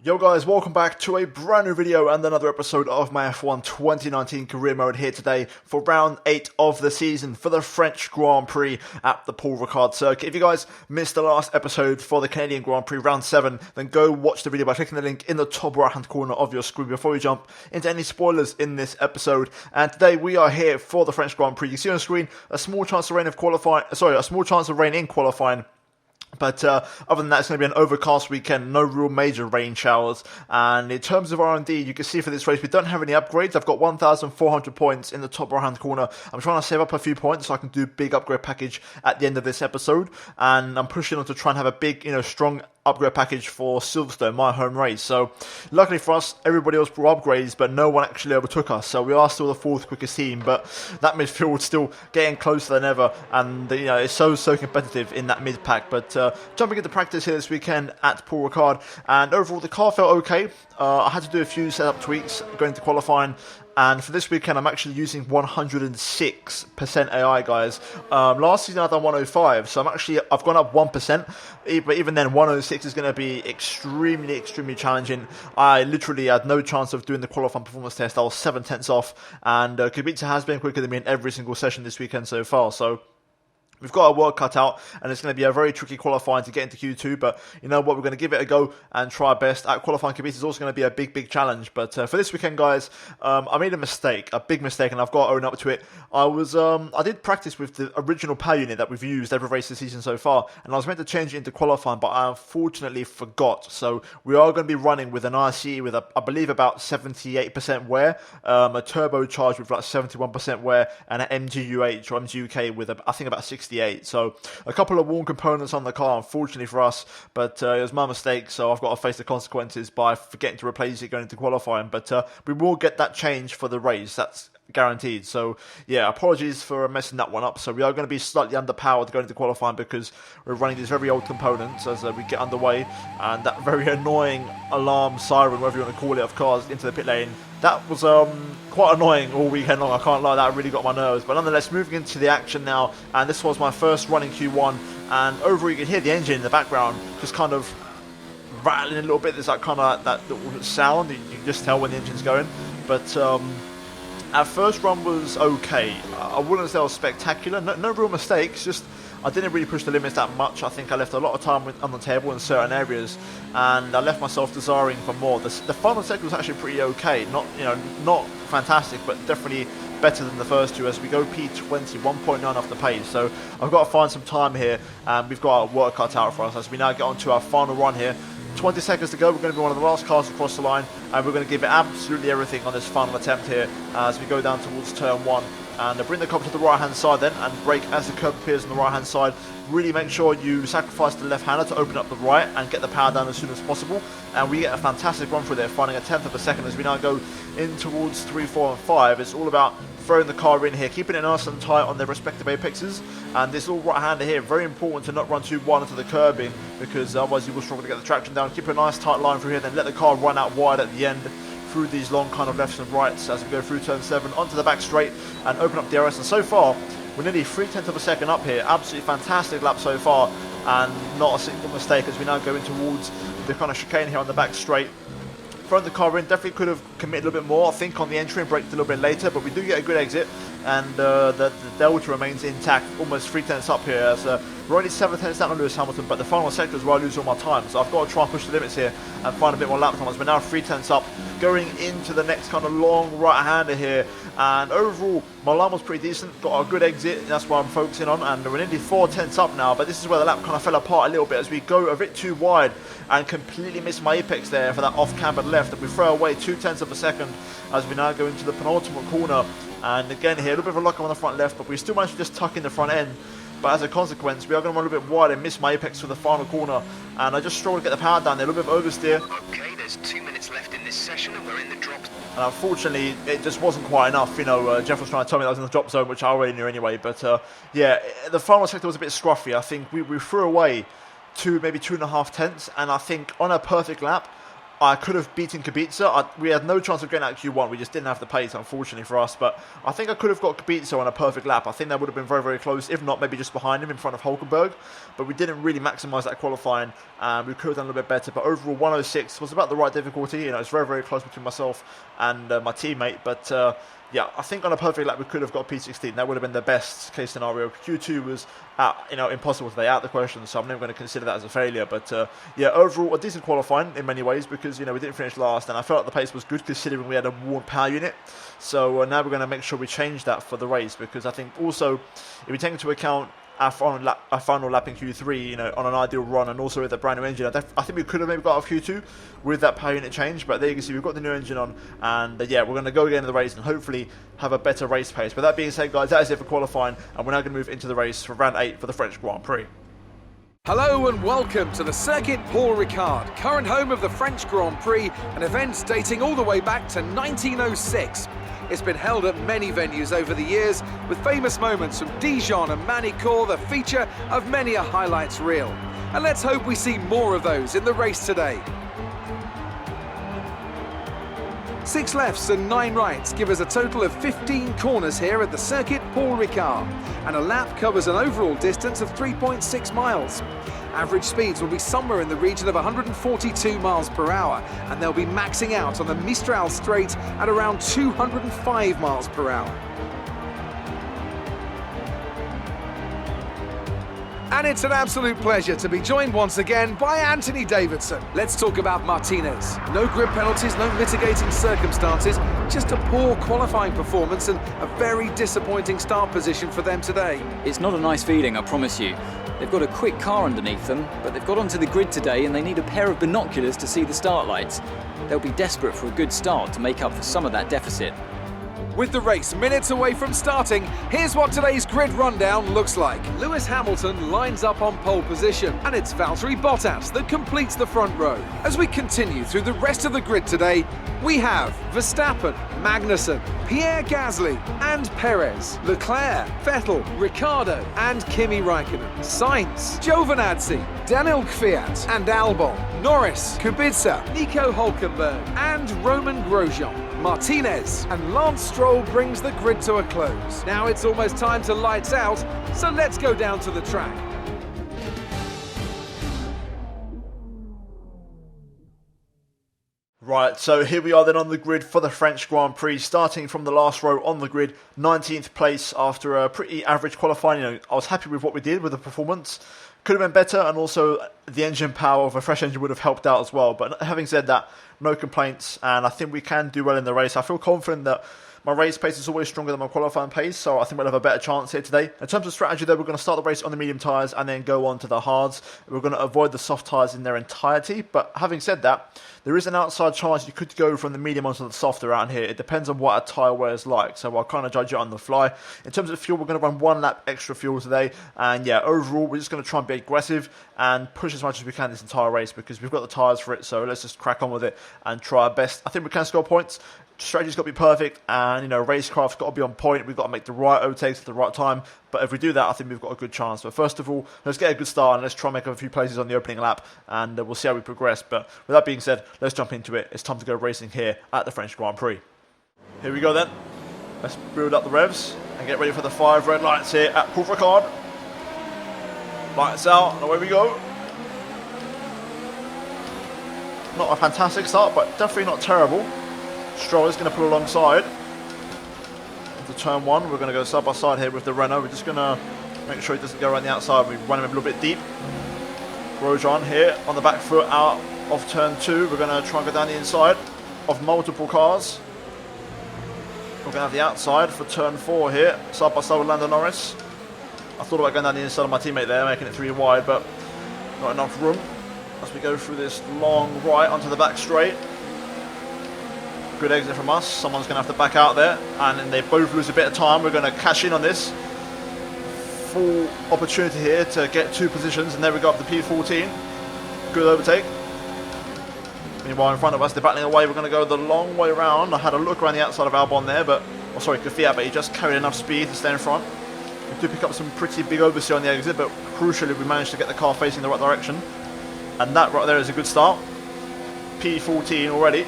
Yo guys, welcome back to a brand new video and another episode of my F1 2019 career mode here today for round 8 of the season for the French Grand Prix at the Paul Ricard circuit. If you guys missed the last episode for the Canadian Grand Prix round 7, then go watch the video by clicking the link in the top right hand corner of your screen before we jump into any spoilers in this episode. And today we are here for the French Grand Prix. You see on the screen a small chance of rain in qualifying. But other than that, it's going to be an overcast weekend, no real major rain showers. And in terms of R&D, you can see for this race, we don't have any upgrades. I've got 1,400 points in the top right-hand corner. I'm trying to save up a few points so I can do a big upgrade package at the end of this episode. And I'm pushing on to try and have a big, strong upgrade package for Silverstone, my home race. So luckily for us, everybody else brought upgrades, but no one actually overtook us. So we are still the 4th quickest team, but that midfield still getting closer than ever. And it's so competitive in that mid pack. But jumping into practice here this weekend at Paul Ricard, and overall the car felt okay. I had to do a few setup tweaks going to qualifying. And for this weekend, I'm actually using 106% AI, guys. Last season, I've done 105, so I've gone up 1%. But even then, 106 is going to be extremely challenging. I literally had no chance of doing the qualifying performance test. I was 7/10 off, and Kubica has been quicker than me in every single session this weekend so far. So we've got our work cut out, and it's going to be a very tricky qualifying to get into Q2, but you know what, we're going to give it a go and try our best. At qualifying, Kubica is also going to be a big challenge, but for this weekend, guys, I made a big mistake, and I've got to own up to it. I did practice with the original power unit that we've used every race this season so far, and I was meant to change it into qualifying, but I unfortunately forgot. So we are going to be running with an RCE with, I believe, about 78% wear, a turbocharged with like 71% wear, and an MGUH or MGUK with, I think, about 68. So a couple of worn components on the car, unfortunately for us, but it was my mistake, so I've got to face the consequences by forgetting to replace it going into qualifying. But we will get that change for the race, that's guaranteed. So yeah, apologies for messing that one up. So we are going to be slightly underpowered going into qualifying because we're running these very old components as we get underway, and that very annoying alarm siren, whatever you want to call it, of cars into the pit lane, that was quite annoying all weekend long. I can't lie, that really got my nerves. But nonetheless, moving into the action now, and this was my first run in Q1, and overall you can hear the engine in the background just kind of rattling a little bit. There's that kind of that little sound, you can just tell when the engine's going. But our first run was okay. I wouldn't say it was spectacular, no real mistakes, just I didn't really push the limits that much. I think I left a lot of time on the table in certain areas, and I left myself desiring for more. The final sector was actually pretty okay, not fantastic, but definitely better than the first two as we go P20, 1.9 off the pace. So I've got to find some time here, and we've got our work cut out for us as we now get on to our final run here. 20 seconds to go, we're going to be one of the last cars across the line, and we're going to give it absolutely everything on this final attempt here as we go down towards turn 1. And bring the car to the right hand side then, and brake as the curb appears on the right hand side. Really make sure you sacrifice the left hander to open up the right and get the power down as soon as possible. And we get a fantastic run through there, finding a 1/10 of a second as we now go in towards 3, 4 and 5. It's all about throwing the car in here, keeping it nice and tight on their respective apexes. And this little right hander here, very important to not run too wide into the curbing, because otherwise you will struggle to get the traction down. Keep a nice tight line through here, then let the car run out wide at the end through these long kind of lefts and rights as we go through turn 7 onto the back straight and open up DRS. And so far we're nearly 3/10 of a second up here. Absolutely fantastic lap so far, and not a single mistake as we now go in towards the kind of chicane here on the back straight. Throwing the car in, definitely could have committed a little bit more, I think, on the entry and braked a little bit later, but we do get a good exit, and the delta remains intact, almost 3/10 up here as we're only 7/10 down on Lewis Hamilton, but the final sector is where I lose all my time, so I've got to try and push the limits here and find a bit more lap time as we're now 3/10 up, going into the next kind of long right-hander here. And overall, my line was pretty decent, got a good exit, and that's what I'm focusing on, and we're nearly 4/10 up now, but this is where the lap kind of fell apart a little bit as we go a bit too wide and completely miss my apex there for that off-cambered left, and we throw away 2/10 of a second as we now go into the penultimate corner. And again here, a little bit of a lock on the front left, but we still managed to just tuck in the front end. But as a consequence, we are going to run a little bit wide and miss my apex for the final corner. And I just struggled to get the power down there, a little bit of oversteer. Okay, there's 2 minutes left in this session and we're in the drop. And unfortunately, it just wasn't quite enough. Jeff was trying to tell me that I was in the drop zone, which I already knew anyway. But yeah, the final sector was a bit scruffy. I think we threw away maybe 2.5 tenths. And I think on a perfect lap, I could have beaten Kubica. We had no chance of getting out Q1. We just didn't have the pace, unfortunately for us. But I think I could have got Kubica on a perfect lap. I think that would have been very, very close. If not, maybe just behind him in front of Hulkenberg. But we didn't really maximise that qualifying. We could have done a little bit better. But overall, 106 was about the right difficulty. It's very, very close between myself and my teammate. But yeah, I think on a perfect lap we could have got P16. That would have been the best case scenario. Q2 was impossible today, out of the question, so I'm never going to consider that as a failure. But yeah, overall a decent qualifying in many ways, because we didn't finish last, and I felt like the pace was good considering we had a worn power unit. So now we're going to make sure we change that for the race, because I think also if we take into account our final lap in Q3, on an ideal run, and also with a brand new engine, I think we could have maybe got off Q2 with that power unit change. But there you can see we've got the new engine on, and yeah, we're going to go again in the race and hopefully have a better race pace. But that being said, guys, that is it for qualifying, and we're now going to move into the race for round 8 for the French Grand Prix. Hello and welcome to the Circuit Paul Ricard, current home of the French Grand Prix, an event dating all the way back to 1906. It's been held at many venues over the years, with famous moments from Dijon and Manicourt the feature of many a highlights reel. And let's hope we see more of those in the race today. 6 lefts and 9 rights give us a total of 15 corners here at the Circuit Paul Ricard, and a lap covers an overall distance of 3.6 miles. Average speeds will be somewhere in the region of 142 miles per hour, and they'll be maxing out on the Mistral Straight at around 205 miles per hour. And it's an absolute pleasure to be joined once again by Anthony Davidson. Let's talk about Martinez. No grid penalties, no mitigating circumstances, just a poor qualifying performance and a very disappointing start position for them today. It's not a nice feeling, I promise you. They've got a quick car underneath them, but they've got onto the grid today and they need a pair of binoculars to see the start lights. They'll be desperate for a good start to make up for some of that deficit. With the race minutes away from starting, here's what today's grid rundown looks like. Lewis Hamilton lines up on pole position, and it's Valtteri Bottas that completes the front row. As we continue through the rest of the grid today, we have Verstappen, Magnussen, Pierre Gasly and Perez, Leclerc, Vettel, Ricciardo and Kimi Raikkonen, Sainz, Giovinazzi, Daniel Kvyat and Albon, Norris, Kubica, Nico Hulkenberg and Roman Grosjean. Martinez and Lance Stroll brings the grid to a close. Now it's almost time to lights out, so let's go down to the track. Right, so here we are then on the grid for the French Grand Prix, starting from the last row on the grid, 19th place after a pretty average qualifying. I was happy with what we did with the performance. Could have been better, and also the engine power of a fresh engine would have helped out as well. But having said that, no complaints, and I think we can do well in the race. I feel confident that my race pace is always stronger than my qualifying pace, so I think we'll have a better chance here today. In terms of strategy though, we're going to start the race on the medium tyres and then go on to the hards. We're going to avoid the soft tyres in their entirety, but having said that, there is an outside chance you could go from the medium onto the soft around here. It depends on what a tyre wear is like, so I'll kind of judge it on the fly. In terms of fuel, we're going to run 1 lap extra fuel today, and yeah, overall we're just going to try and be aggressive and push as much as we can this entire race, because we've got the tyres for it, so let's just crack on with it and try our best. I think we can score points. Strategy's got to be perfect, and racecraft's got to be on point. We've got to make the right overtakes at the right time, but if we do that, I think we've got a good chance. But first of all, let's get a good start and let's try and make a few places on the opening lap, and we'll see how we progress. But with that being said, let's jump into it. It's time to go racing here at the French Grand Prix. Here we go then. Let's build up the revs and get ready for the 5 red lights here at Paul Ricard. Lights out, and away we go. Not a fantastic start, but definitely not terrible. Stroll is going to pull alongside into turn 1. We're going to go side by side here with the Renault. We're just going to make sure he doesn't go around the outside. We run him a little bit deep. Grosjean here on the back foot out of turn 2. We're going to try and go down the inside of multiple cars. We're going to have the outside for turn 4 here, side by side with Lando Norris. I thought about going down the inside of my teammate there, making it 3 wide, but not enough room as we go through this long right onto the back straight. Good exit from us. Someone's going to have to back out there, and then they both lose a bit of time. We're going to cash in on this. Full opportunity here to get 2 positions, and there we go up to P14. Good overtake. Meanwhile, in front of us, they're battling away. We're going to go the long way around. I had a look around the outside of Albon there, Kvyat, but he just carried enough speed to stay in front. We did pick up some pretty big oversteer on the exit, but crucially, we managed to get the car facing the right direction. And that right there is a good start. P14 already,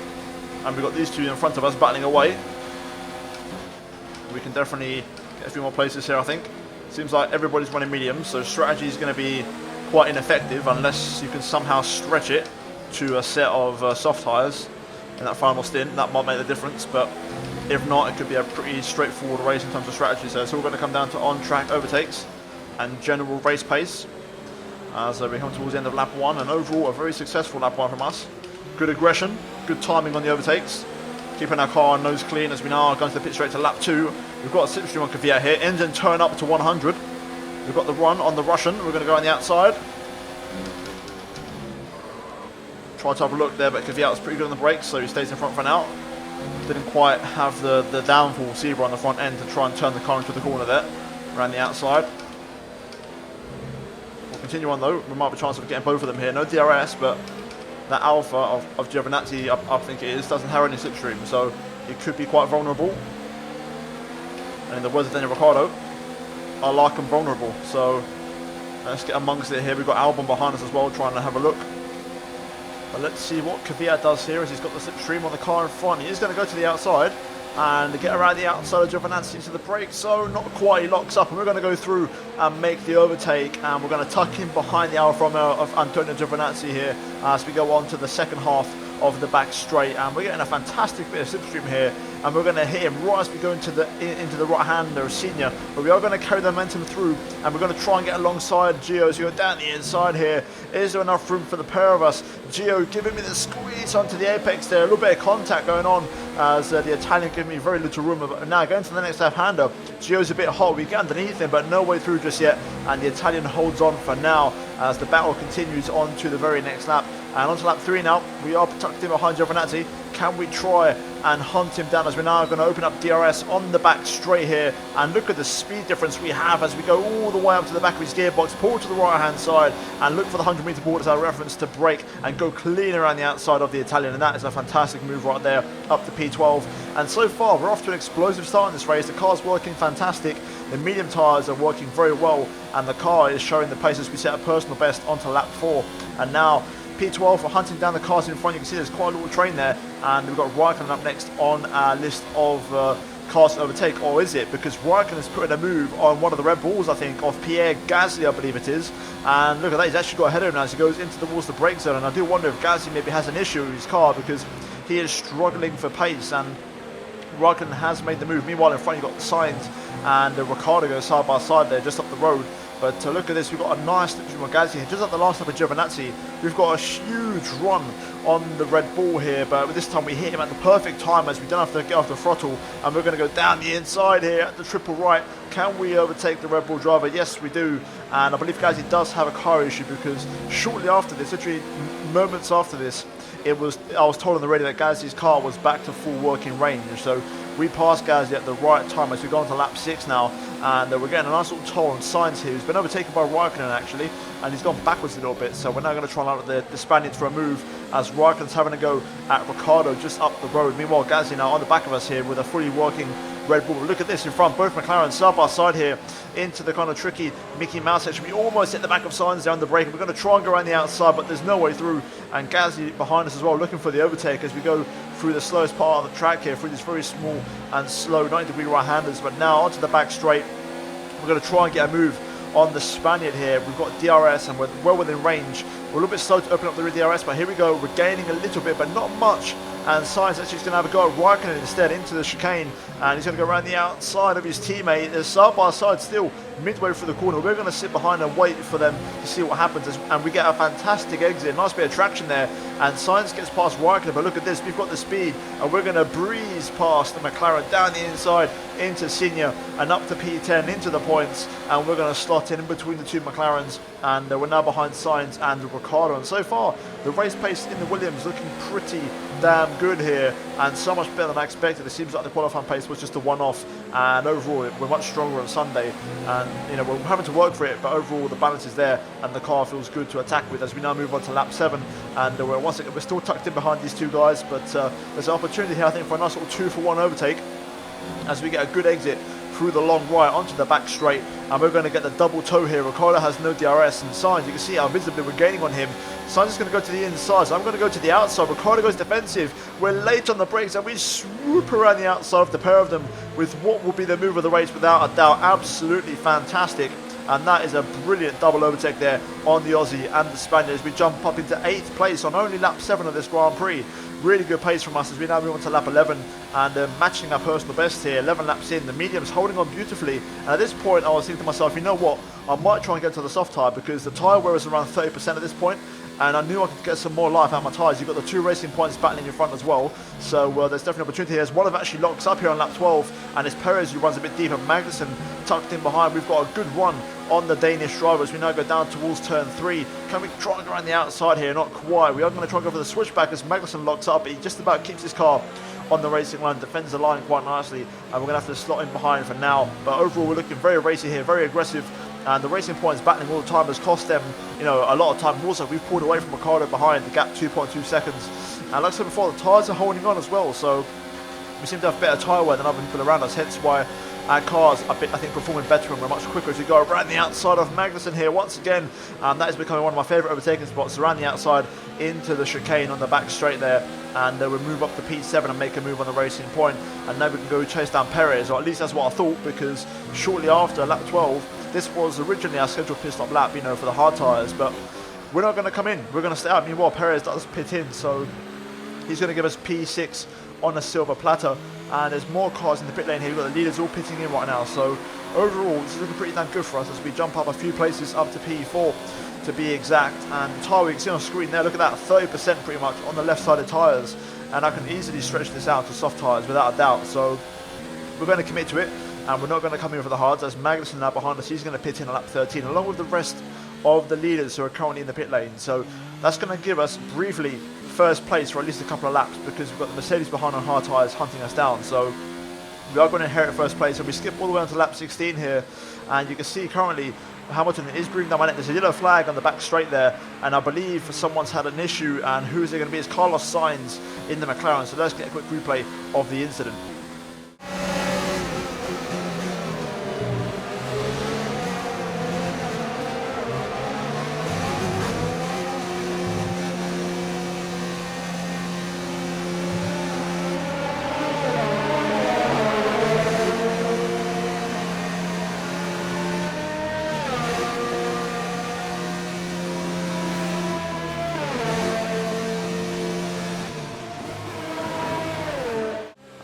and we've got these two in front of us battling away. We can definitely get a few more places here, I think. Seems like everybody's running mediums, so strategy is going to be quite ineffective unless you can somehow stretch it to a set of soft tyres in that final stint. That might make the difference, but if not, it could be a pretty straightforward race in terms of strategy. So it's all going to come down to on-track overtakes and general race pace as we come towards the end of lap 1, and overall a very successful lap 1 from us. Good aggression, good timing on the overtakes, keeping our car nose clean as we now are going to the pit straight to lap 2. We've got a slipstream on Kvyat here, engine turn up to 100. We've got the run on the Russian, we're going to go on the outside. Tried to have a look there, but Kvyat was pretty good on the brakes, so he stays in front for now. Didn't quite have the downfall Zebra on the front end to try and turn the car into the corner there, around the outside. We'll continue on though, we might have a chance of getting both of them here. No DRS, but that Alpha of Giovinazzi, I think it is, doesn't have any slipstream, so it could be quite vulnerable. And in the words of Daniel Ricciardo, I like them vulnerable, so let's get amongst it here. We've got Albon behind us as well, trying to have a look. But let's see what Kvyat does here as he's got the slipstream on the car in front. He is going to go to the outside and get around the outside of Giovinazzi into the brakes, so not quite. He locks up, and we're going to go through and make the overtake, and we're going to tuck in behind the Alfa Romeo of Antonio Giovinazzi here as we go on to the second half of the back straight, and we're getting a fantastic bit of slipstream here, and we're going to hit him right as we go into the right hander of Senior, but we are going to carry the momentum through, and we're going to try and get alongside Gio as we go down the inside here. Is there enough room for the pair of us? Gio giving me the squeeze onto the apex there, a little bit of contact going on as the Italian giving me very little room. But now going to the next left-hander, Gio's a bit hot, we get underneath him but no way through just yet, and the Italian holds on for now as the battle continues on to the very next lap. And on to lap 3 now, we are tucked in behind Giovinazzi. Can we try and hunt him down as we're now going to open up DRS on the back straight here, and look at the speed difference we have as we go all the way up to the back of his gearbox, pull to the right hand side and look for the 100 metre board as our reference to brake and go clean around the outside of the Italian, and that is a fantastic move right there up to P12. And so far we're off to an explosive start in this race. The car's working fantastic, the medium tyres are working very well, and the car is showing the pace as we set a personal best onto lap 4. And now P12 for hunting down the cars in front. You can see there's quite a little train there, and we've got Raikkonen up next on our list of cars to overtake. Or is it? Because Raikkonen has put in a move on one of the Red Bulls, I think, of Pierre Gasly, I believe it is. And look at that, he's actually got ahead of him now as he goes towards the brake zone. And I do wonder if Gasly maybe has an issue with his car, because he is struggling for pace, and Raikkonen has made the move. Meanwhile in front you've got Sainz and Ricciardo go side by side there just up the road. But look at this, we've got a nice slipstream on Gasly here. Just like the last lap of Giovinazzi, we've got a huge run on the Red Bull here, but this time we hit him at the perfect time as we don't have to get off the throttle, and we're going to go down the inside here at the triple right. Can we overtake the Red Bull driver? Yes, we do. And I believe Gasly does have a car issue, because shortly after this, literally moments after this, I was told on the radio that Gasly's car was back to full working range. So we passed Gasly at the right time as we go on to lap 6 now, and we're getting a nice little toll on Sainz here, who's been overtaken by Raikkonen actually, and he's gone backwards a little bit. So we're now going to try and line up the Spaniards for a move as Raikkonen's having a go at Ricciardo just up the road. Meanwhile Gasly now on the back of us here with a fully working Red Bull. Look at this in front, both McLaren side by side here into the kind of tricky Mickey Mouse section. We almost hit the back of Sainz down the brake, and we're going to try and go around the outside, but there's no way through. And Gasly behind us as well, looking for the overtake as we go through the slowest part of the track here, through these very small and slow 90-degree right-handers. But now onto the back straight, we're going to try and get a move on the Spaniard here. We've got DRS and we're well within range. We're a little bit slow to open up the DRS, but here we go. We're gaining a little bit, but not much. And Sainz actually is going to have a go at Raikkonen instead into the chicane, and he's going to go around the outside of his teammate. They're side by side still midway through the corner. We're going to sit behind and wait for them to see what happens, and we get a fantastic exit, nice bit of traction there, and Sainz gets past Raikkonen. But look at this, we've got the speed, and we're going to breeze past the McLaren down the inside into Senior and up to P10 into the points, and we're going to slot in between the two McLarens, and we're now behind Sainz and Ricciardo. And so far the race pace in the Williams looking pretty damn good here, and so much better than I expected. It seems like the qualifying pace was just a one-off, and overall we're much stronger on Sunday, and you know, we're having to work for it, but overall the balance is there and the car feels good to attack with as we now move on to lap 7. And we're still tucked in behind these two guys, but there's an opportunity here I think for a nice little 2-for-1 overtake as we get a good exit through the long right onto the back straight, and we're going to get the double toe here. Ricardo has no DRS, and Sainz, you can see how visibly we're gaining on him. Sainz is going to go to the inside, so I'm going to go to the outside. Ricardo goes defensive. We're late on the brakes, and we swoop around the outside of the pair of them with what will be the move of the race without a doubt. Absolutely fantastic. And that is a brilliant double overtake there on the Aussie and the Spaniard as we jump up into 8th place on only lap 7 of this Grand Prix. Really good pace from us as we now move on to lap 11 and matching our personal best here. 11 laps in, the medium's holding on beautifully. And at this point I was thinking to myself, you know what, I might try and get to the soft tyre because the tyre wear is around 30% at this point. And I knew I could get some more life out of my tyres. You've got the 2 racing points battling in front as well. So there's definitely an opportunity here. As one of actually locks up here on lap 12. And it's Perez who runs a bit deeper. Magnussen tucked in behind. We've got a good run on the Danish drivers. We now go down towards turn 3. Can we try and go around the outside here? Not quite. We are going to try and go for the switchback as Magnussen locks up. He just about keeps his car on the racing line, defends the line quite nicely. And we're going to have to slot in behind for now. But overall, we're looking very racy here, very aggressive. And the racing points battling all the time has cost them, a lot of time. Also, we've pulled away from Ricardo behind, the gap 2.2 seconds. And like I said before, the tyres are holding on as well, so we seem to have better tyre wear than other people around us, hence why our cars are, I think, performing better and we're much quicker as we go around the outside of Magnussen here once again. That is becoming one of my favourite overtaking spots, around the outside into the chicane on the back straight there. And we'll move up to P7 and make a move on the racing point. And now we can go chase down Perez, or at least that's what I thought, because shortly after lap 12, this was originally our scheduled pit stop lap, for the hard tyres, but we're not going to come in. We're going to stay out. Meanwhile, Perez does pit in, so he's going to give us P6 on a silver platter. And there's more cars in the pit lane here. We've got the leaders all pitting in right now. So overall, this is looking pretty damn good for us as we jump up a few places up to P4 to be exact. And tyre, you can see on the screen there, look at that, 30% pretty much on the left side of tyres. And I can easily stretch this out to soft tyres without a doubt. So we're going to commit to it. And we're not going to come in for the hards as Magnussen now behind us. He's going to pit in on lap 13 along with the rest of the leaders who are currently in the pit lane. So that's going to give us briefly first place for at least a couple of laps because we've got the Mercedes behind on hard tyres hunting us down. So we are going to inherit first place. And we skip all the way onto lap 16 here. And you can see currently Hamilton is breathing down my neck. There's a yellow flag on the back straight there. And I believe someone's had an issue. And who is it going to be? It's Carlos Sainz in the McLaren. So let's get a quick replay of the incident.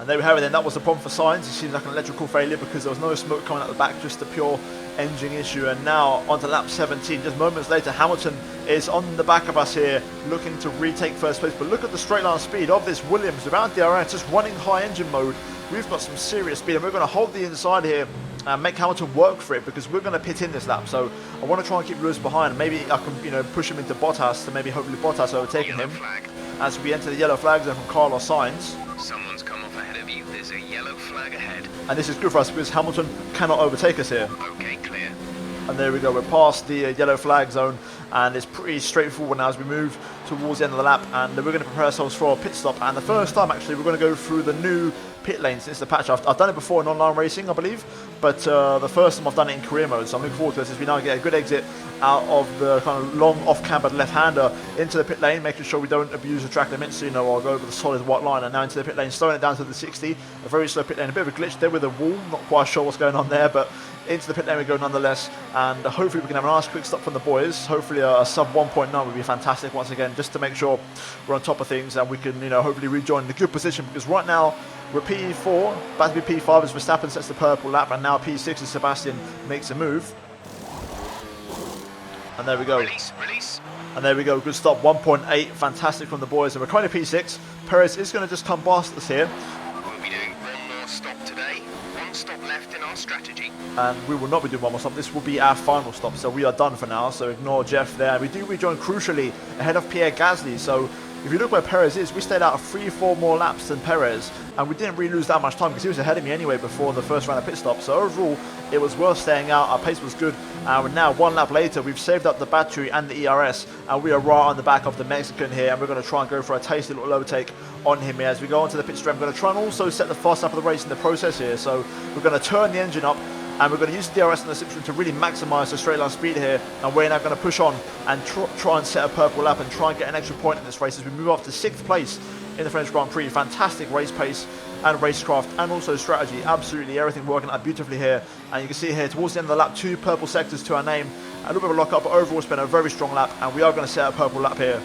There we have it then, that was the problem for Sainz. It seems like an electrical failure because there was no smoke coming out the back, just a pure engine issue. And now onto lap 17, just moments later, Hamilton is on the back of us here, looking to retake first place. But look at the straight line speed of this Williams without DRS, just running high engine mode. We've got some serious speed and we're going to hold the inside here and make Hamilton work for it because we're going to pit in this lap. So I want to try and keep Lewis behind. Maybe I can, push him into Bottas to maybe hopefully Bottas overtaking him as we enter the yellow flag zone from Carlos Sainz. Someone's come off ahead of you. There's a yellow flag ahead. And this is good for us because Hamilton cannot overtake us here. Okay, clear. And there we go, we're past the yellow flag zone and it's pretty straightforward now as we move towards the end of the lap, and we're going to prepare ourselves for a pit stop. And the first time actually we're going to go through the new pit lane since the patch. I've done it before in online racing, I believe, but the first time I've done it in career mode, so I'm looking forward to this as we now get a good exit out of the kind of long off-cambered left-hander into the pit lane, making sure we don't abuse the track limits, I'll go over the solid white line, and now into the pit lane, slowing it down to the 60, a very slow pit lane, a bit of a glitch there with the wall, not quite sure what's going on there, but into the pit lane we go nonetheless, and hopefully we can have a nice quick stop from the boys. Hopefully a sub 1.9 would be fantastic once again, just to make sure we're on top of things and we can, hopefully rejoin the good position, because right now we're P4, about to be P5 as Verstappen sets the purple lap, and now P6 as Sebastian makes a move. And there we go. Release. And there we go, good stop, 1.8, fantastic from the boys, and we're currently P6. Perez is going to just come past us here. We'll be doing one more stop today. One stop left in our strategy. And we will not be doing one more stop. This will be our final stop, so we are done for now. So ignore Jeff there. We do rejoin crucially ahead of Pierre Gasly. So if you look where Perez is, we stayed out 3-4 more laps than Perez, and we didn't really lose that much time because he was ahead of me anyway before the first round of pit stop. So overall, it was worth staying out. Our pace was good, And now, one lap later, we've saved up the battery and the ERS, and we are right on the back of the Mexican here, and we're going to try and go for a tasty little overtake on him here. As we go onto the pit straight, I'm going to try and also set the fast lap of the race in the process here. So we're going to turn the engine up, and we're going to use the DRS and the slipstream to really maximise the straight line speed here. And we're now going to push on and try and set a purple lap and try and get an extra point in this race as we move up to 6th place in the French Grand Prix. Fantastic race pace and racecraft and also strategy. Absolutely everything working out beautifully here. And you can see here towards the end of the lap, 2 purple sectors to our name. A little bit of a lock up, but overall it's been a very strong lap, and we are going to set a purple lap here.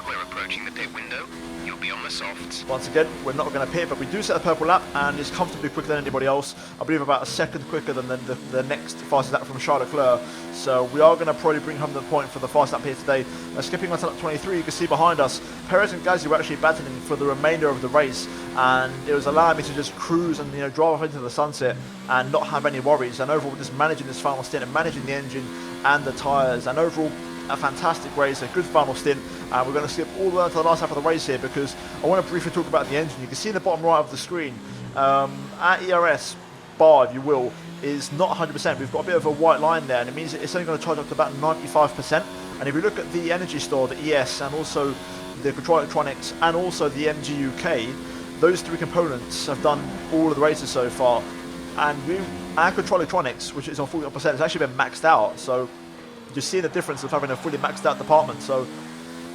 We're approaching the pit window. You'll be on the softs. Once again, we're not going to pit, but we do set a purple lap, and it's comfortably quicker than anybody else. I believe about a second quicker than the next fastest lap from Charles Leclerc. So we are going to probably bring home the point for the fast lap here today. Skipping on to lap 23, you can see behind us, Perez and Gasly were actually battling for the remainder of the race, and it was allowing me to just cruise and drive off into the sunset and not have any worries. And overall, just managing this final stint and managing the engine and the tyres, and overall, a fantastic race, a good final stint. We're going to skip all the way to the last half of the race here because I want to briefly talk about the engine. You can see in the bottom right of the screen, our ERS bar, if you will, is not 100%. We've got a bit of a white line there, and it means it's only going to charge up to about 95%. And if you look at the energy store, the ES, and also the control electronics, and also the MG UK, those 3 components have done all of the races so far. And our control electronics, which is on 40%, has actually been maxed out. So you're seeing the difference of having a fully maxed out department. So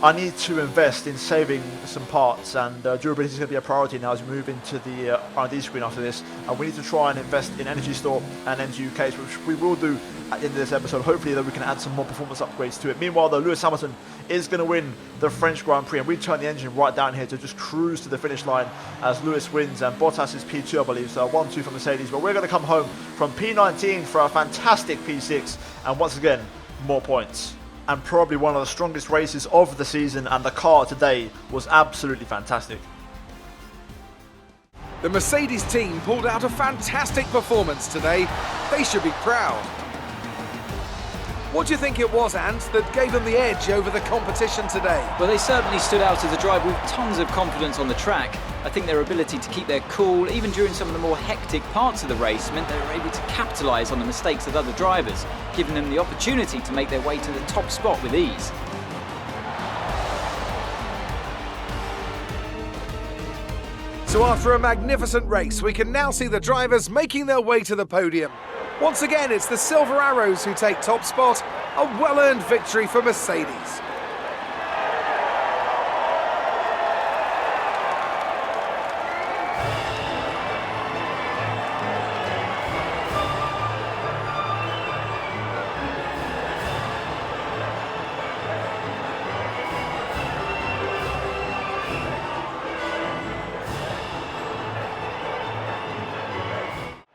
I need to invest in saving some parts, and durability is going to be a priority now as we move into the R&D screen after this. And we need to try and invest in Energy Store and MG UKs, which we will do at the end of this episode. Hopefully that we can add some more performance upgrades to it. Meanwhile, though, Lewis Hamilton is going to win the French Grand Prix, and we turn the engine right down here to just cruise to the finish line as Lewis wins, and Bottas is P2, I believe, so 1-2 for Mercedes. But we're going to come home from P19 for a fantastic P6, and once again, more points. And probably one of the strongest races of the season, and the car today was absolutely fantastic. The Mercedes team pulled out a fantastic performance today. They should be proud. What do you think it was, Ant, that gave them the edge over the competition today? Well, they certainly stood out as a driver with tons of confidence on the track. I think their ability to keep their cool, even during some of the more hectic parts of the race, meant they were able to capitalise on the mistakes of other drivers, giving them the opportunity to make their way to the top spot with ease. So after a magnificent race, we can now see the drivers making their way to the podium. Once again, it's the Silver Arrows who take top spot, a well-earned victory for Mercedes.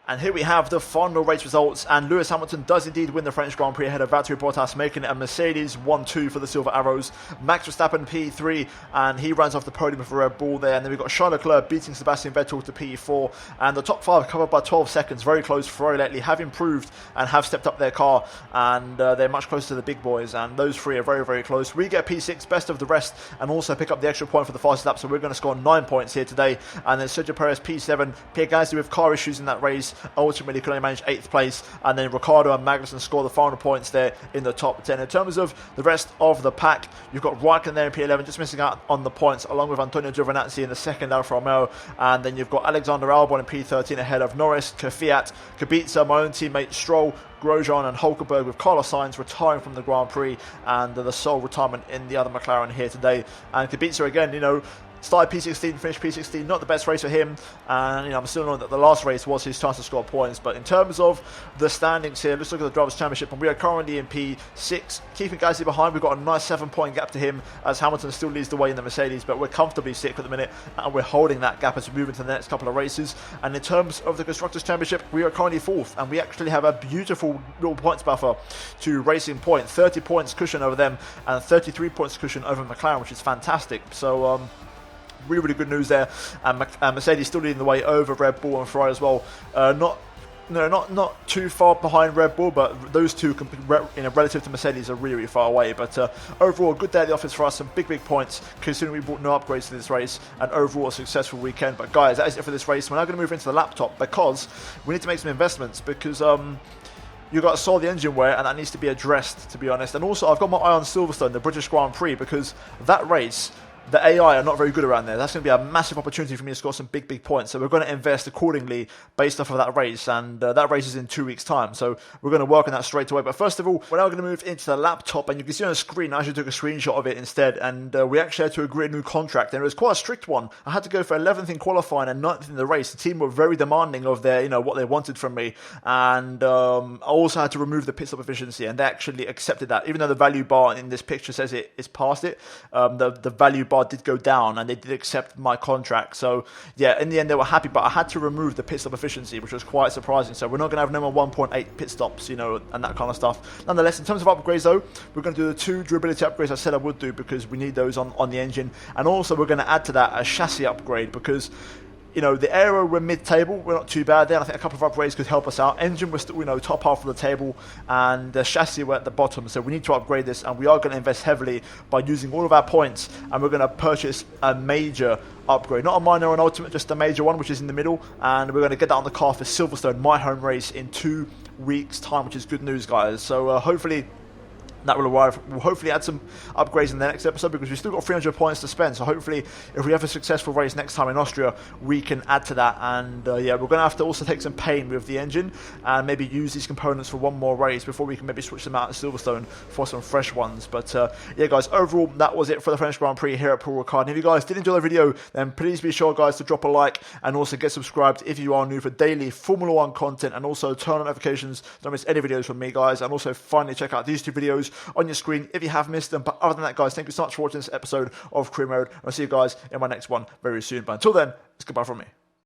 And here we have the final race results, and Lewis Hamilton does indeed win the French Grand Prix ahead of Valtteri Bottas, making it a Mercedes 1-2 for the Silver Arrows. Max Verstappen P3, and he runs off the podium for Red Bull there. And then we've got Charles Leclerc beating Sebastian Vettel to P4, and the top 5 covered by 12 seconds, very close. Ferrari lately have improved and have stepped up their car, and they're much closer to the big boys, and those 3 are very, very close. We get P6, best of the rest, and also pick up the extra point for the fastest lap, so we're going to score 9 points here today. And then Sergio Perez P7, Pierre Gasly with car issues in that race, ultimately could only manage 8th place, and then Ricciardo and Magnussen score the final points there in the top 10. In terms of the rest of the pack, you've got Raikkonen there in P11, just missing out on the points, along with Antonio Giovinazzi in the second Alfa Romeo, and then you've got Alexander Albon in P13 ahead of Norris, Kvyat, Kubica, my own teammate Stroll, Grosjean and Hulkenberg, with Carlos Sainz retiring from the Grand Prix, and the sole retirement in the other McLaren here today. And Kubica again, started P16, finished P16, not the best race for him, and I'm still knowing that the last race was his chance to score points. But in terms of the standings here, let's look at the Drivers' Championship, and we are currently in P6, keeping Gasly behind. We've got a nice 7-point gap to him, as Hamilton still leads the way in the Mercedes, but we're comfortably 6th at the minute, and we're holding that gap as we move into the next couple of races. And in terms of the Constructors' Championship, we are currently 4th, and we actually have a beautiful little points buffer to Racing Point, 30 points cushion over them, and 33 points cushion over McLaren, which is fantastic. So really, really good news there. And Mercedes still leading the way over Red Bull and Ferrari as well. Not too far behind Red Bull, but those two, relative to Mercedes, are really, really far away. But overall, a good day at the office for us. Some big, big points, considering we brought no upgrades to this race, and overall a successful weekend. But guys, that is it for this race. We're now going to move into the laptop because we need to make some investments, because you guys saw the engine wear, and that needs to be addressed, to be honest. And also, I've got my eye on Silverstone, the British Grand Prix, because that race, the AI are not very good around there. That's going to be a massive opportunity for me to score some big points. So we're going to invest accordingly based off of that race. And that race is in 2 weeks' time. So we're going to work on that straight away. But first of all, we're now going to move into the laptop. And you can see on the screen, I actually took a screenshot of it instead. And we actually had to agree a new contract. And it was quite a strict one. I had to go for 11th in qualifying and 9th in the race. The team were very demanding of their, what they wanted from me. And I also had to remove the pit stop efficiency. And they actually accepted that. Even though the value bar in this picture says it is past it, the value bar did go down, and they did accept my contract. So yeah, in the end they were happy, but I had to remove the pit stop efficiency, which was quite surprising. So we're not going to have no more 1.8 pit stops, and that kind of stuff. Nonetheless, in terms of upgrades though, we're going to do the 2 durability upgrades I said I would do, because we need those on the engine. And also we're going to add to that a chassis upgrade, because the aero, we're mid-table, we're not too bad there. I think a couple of upgrades could help us out. Engine, we're still, top half of the table, and the chassis, we're at the bottom. So we need to upgrade this, and we are going to invest heavily by using all of our points, and we're going to purchase a major upgrade. Not a minor or an ultimate, just a major one, which is in the middle, and we're going to get that on the car for Silverstone, my home race, in 2 weeks' time, which is good news, guys. So hopefully that will arrive. We'll hopefully add some upgrades in the next episode, because we've still got 300 points to spend. So hopefully, if we have a successful race next time in Austria, we can add to that. And yeah, we're going to have to also take some pain with the engine and maybe use these components for one more race before we can maybe switch them out at Silverstone for some fresh ones. But yeah, guys, overall, that was it for the French Grand Prix here at Paul Ricard. And if you guys did enjoy the video, then please be sure, guys, to drop a like and also get subscribed if you are new for daily Formula 1 content, and also turn on notifications so don't miss any videos from me, guys. And also finally check out these 2 videos on your screen if you have missed them. But other than that, guys, thank you so much for watching this episode of Career Mode. I'll see you guys in my next one very soon. But until then, it's goodbye from me.